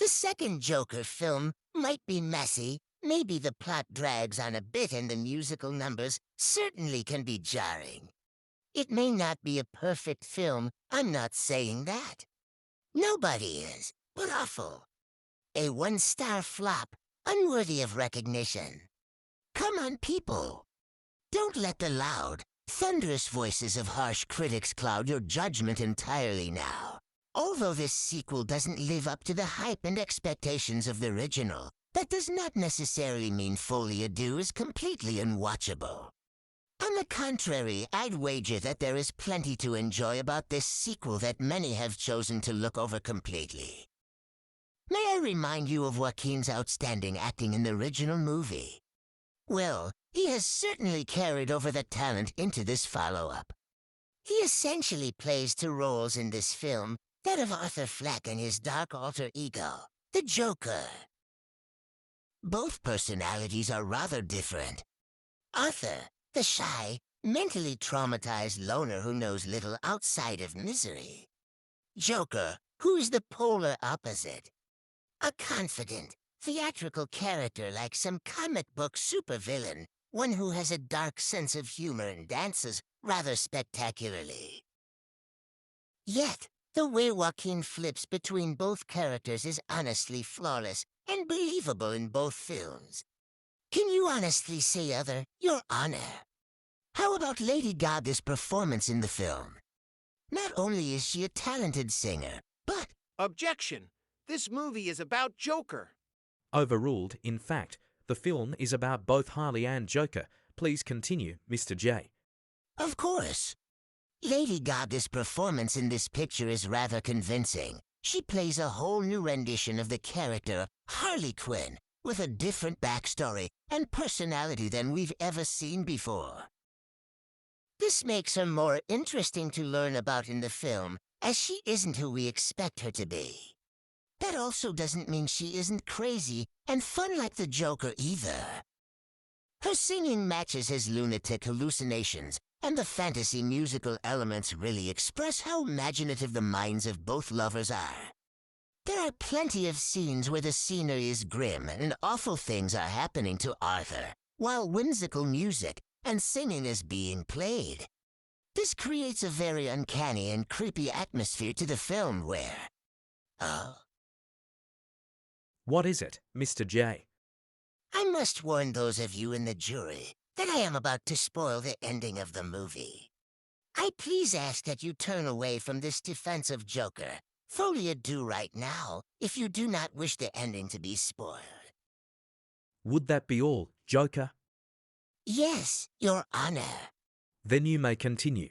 The second Joker film might be messy, maybe the plot drags on a bit and the musical numbers certainly can be jarring. It may not be a perfect film, I'm not saying that. Nobody is, but awful. A one-star flop, unworthy of recognition. Come on, people. Don't let the loud, thunderous voices of harsh critics cloud your judgment entirely now. Although this sequel doesn't live up to the hype and expectations of the original, that does not necessarily mean Folie Deux is completely unwatchable. On the contrary, I'd wager that there is plenty to enjoy about this sequel that many have chosen to look over completely. May I remind you of Joaquin's outstanding acting in the original movie? Well, he has certainly carried over that talent into this follow-up. He essentially plays two roles in this film, that of Arthur Fleck and his dark alter ego, the Joker. Both personalities are rather different. Arthur, the shy, mentally traumatized loner who knows little outside of misery. Joker, who is the polar opposite. A confident, theatrical character like some comic book supervillain, one who has a dark sense of humor and dances rather spectacularly. Yet, the way Joaquin flips between both characters is honestly flawless and believable in both films. Can you honestly say other, Your Honor? How about Lady Gaga's performance in the film? Not only is she a talented singer, but— Objection! This movie is about Joker. Overruled. In fact, the film is about both Harley and Joker. Please continue, Mr. J. Of course. Lady Gaga's performance in this picture is rather convincing. She plays a whole new rendition of the character Harley Quinn, with a different backstory and personality than we've ever seen before. This makes her more interesting to learn about in the film, as she isn't who we expect her to be. That also doesn't mean she isn't crazy and fun like the Joker either. Her singing matches his lunatic hallucinations, and the fantasy musical elements really express how imaginative the minds of both lovers are. There are plenty of scenes where the scenery is grim and awful things are happening to Arthur, while whimsical music and singing is being played. This creates a very uncanny and creepy atmosphere to the film where— What is it, Mr. J? I must warn those of you in the jury that I am about to spoil the ending of the movie. I please ask that you turn away from this defense of Joker, Folie Deux right now, if you do not wish the ending to be spoiled. Would that be all, Joker? Yes, Your Honor. Then you may continue.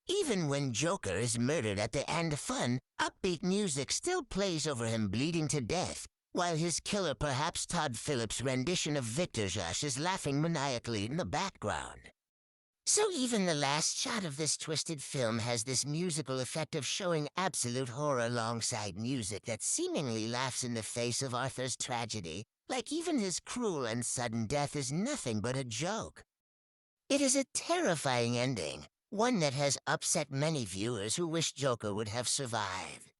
Even when Joker is murdered at the end, fun, upbeat music still plays over him bleeding to death, while his killer, perhaps Todd Phillips' rendition of Victor Josh, is laughing maniacally in the background. So even the last shot of this twisted film has this musical effect of showing absolute horror alongside music that seemingly laughs in the face of Arthur's tragedy, like even his cruel and sudden death is nothing but a joke. It is a terrifying ending, one that has upset many viewers who wish Joker would have survived.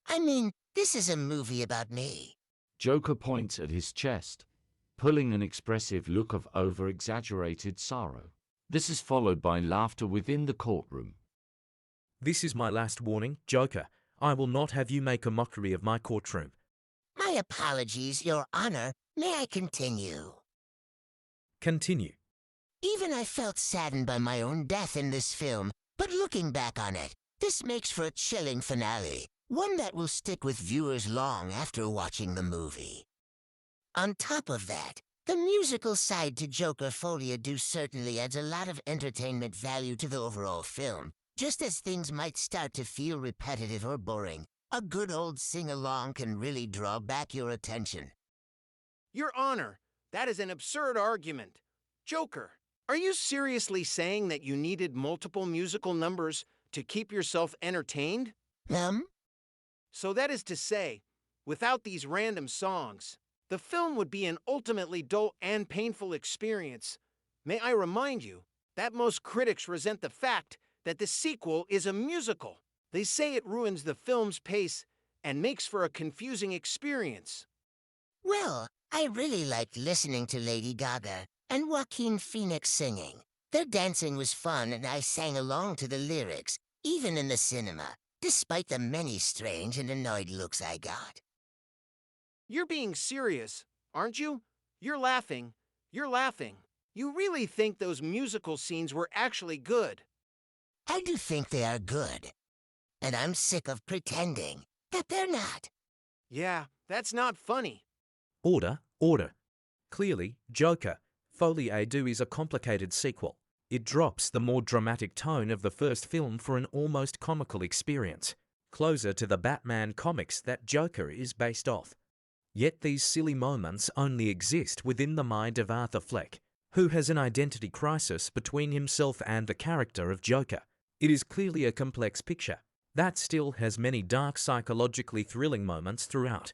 I mean, this is a movie about me. Joker points at his chest, pulling an expressive look of over-exaggerated sorrow. This is followed by laughter within the courtroom. This is my last warning, Joker. I will not have you make a mockery of my courtroom. My apologies, Your Honor. May I continue? Continue. Even I felt saddened by my own death in this film, but looking back on it, this makes for a chilling finale, one that will stick with viewers long after watching the movie. On top of that, the musical side to Joker Folie Deux certainly adds a lot of entertainment value to the overall film. Just as things might start to feel repetitive or boring, a good old sing-along can really draw back your attention. Your Honor, that is an absurd argument. Joker, are you seriously saying that you needed multiple musical numbers to keep yourself entertained? So that is to say, without these random songs, the film would be an ultimately dull and painful experience. May I remind you that most critics resent the fact that the sequel is a musical. They say it ruins the film's pace and makes for a confusing experience. Well, I really liked listening to Lady Gaga and Joaquin Phoenix singing. Their dancing was fun and I sang along to the lyrics, even in the cinema, despite the many strange and annoyed looks I got. You're being serious, aren't you? You're laughing. You're laughing. You really think those musical scenes were actually good? I do think they are good, and I'm sick of pretending that they're not. Yeah, that's not funny. Order, order. Clearly, Joker, Folie Deux is a complicated sequel. It drops the more dramatic tone of the first film for an almost comical experience, closer to the Batman comics that Joker is based off. Yet these silly moments only exist within the mind of Arthur Fleck, who has an identity crisis between himself and the character of Joker. It is clearly a complex picture that still has many dark, psychologically thrilling moments throughout.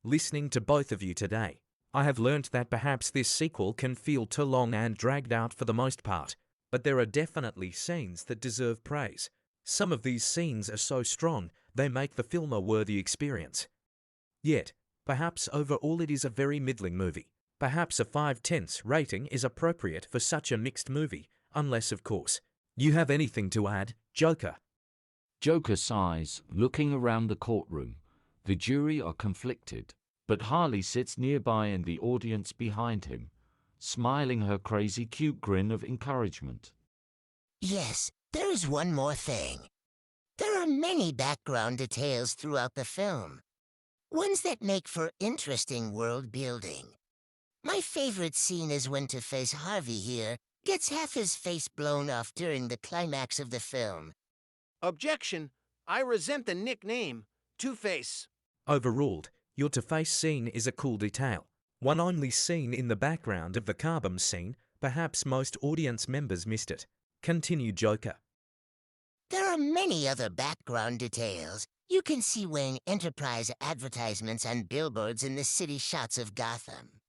Listening to both of you today, I have learnt that perhaps this sequel can feel too long and dragged out for the most part, but there are definitely scenes that deserve praise. Some of these scenes are so strong, they make the film a worthy experience. Yet, perhaps overall it is a very middling movie. Perhaps a 5/10 rating is appropriate for such a mixed movie, unless, of course, you have anything to add, Joker. Joker sighs, looking around the courtroom. The jury are conflicted, but Harley sits nearby in the audience behind him, smiling her crazy cute grin of encouragement. Yes, there is one more thing. There are many background details throughout the film, ones that make for interesting world building. My favorite scene is when Two-Face Harvey here gets half his face blown off during the climax of the film. Objection! I resent the nickname, Two-Face. Overruled. Your Two-Face scene is a cool detail. One only seen in the background of the car bomb scene, perhaps most audience members missed it. Continue, Joker. There are many other background details you can see Wayne Enterprise advertisements and billboards in the city shots of Gotham.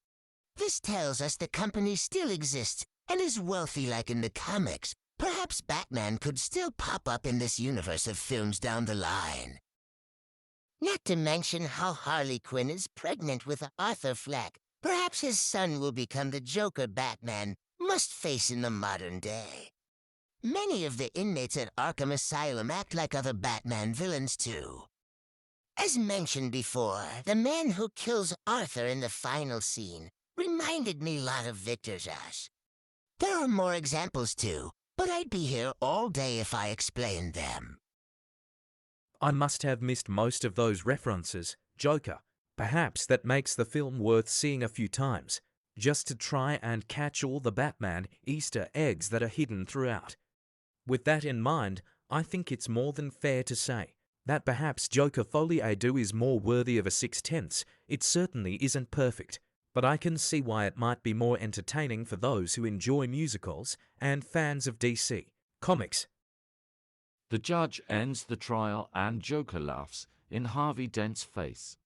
This tells us the company still exists and is wealthy like in the comics. Perhaps Batman could still pop up in this universe of films down the line. Not to mention how Harley Quinn is pregnant with Arthur Fleck. Perhaps his son will become the Joker Batman must face in the modern day. Many of the inmates at Arkham Asylum act like other Batman villains too. As mentioned before, the man who kills Arthur in the final scene reminded me a lot of Victor Josh. There are more examples too, but I'd be here all day if I explained them. I must have missed most of those references, Joker. Perhaps that makes the film worth seeing a few times, just to try and catch all the Batman Easter eggs that are hidden throughout. With that in mind, I think it's more than fair to say that perhaps Joker Folie Deux is more worthy of a 6/10. It certainly isn't perfect, but I can see why it might be more entertaining for those who enjoy musicals and fans of DC comics. The judge ends the trial and Joker laughs in Harvey Dent's face.